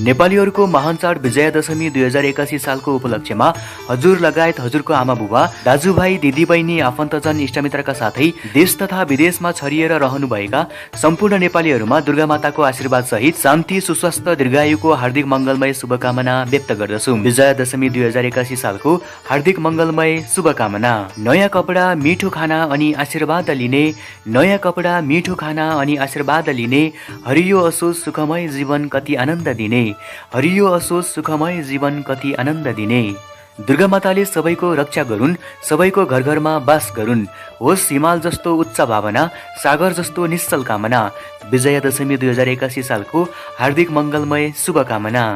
नेपालीहरूको महान चाड विजयादशमी 2081 सालको उपलक्ष्यमा हजुर लगायत हजुरको आमा बुबा, दाजुभाइ, दिदीबहिनी, आफन्तजन, इष्टमित्रका साथै देश तथा विदेशमा छरिएर रहनुभएका सम्पूर्ण नेपालीहरूमा दुर्गा माताको आशीर्वाद सहित शान्ति, सुस्वास्थ्य, दीर्घायुको हार्दिक मङ्गलमय शुभकामना व्यक्त गर्दछु। विजयादशमी 2081 सालको हार्दिक मङ्गलमय शुभकामना। नयाँ कपडा, मिठो खाना अनि आशीर्वाद लिने, नयाँ कपडा, मिठो खाना अनि आशीर्वाद लिने, हरियो असोज सुखमय जीवन कति आनन्द दिने, हरियो असोज सुखमय जीवन कति आनन्द दिने। दुर्गा माताले सबैको रक्षा गरून्, सबैको घर घरमा बास गरून्। होस् हिमाल जस्तो उच्च भावना, सागर जस्तो निश्चल कामना। विजयादशमी 2081 सालको हार्दिक मङ्गलमय शुभकामना।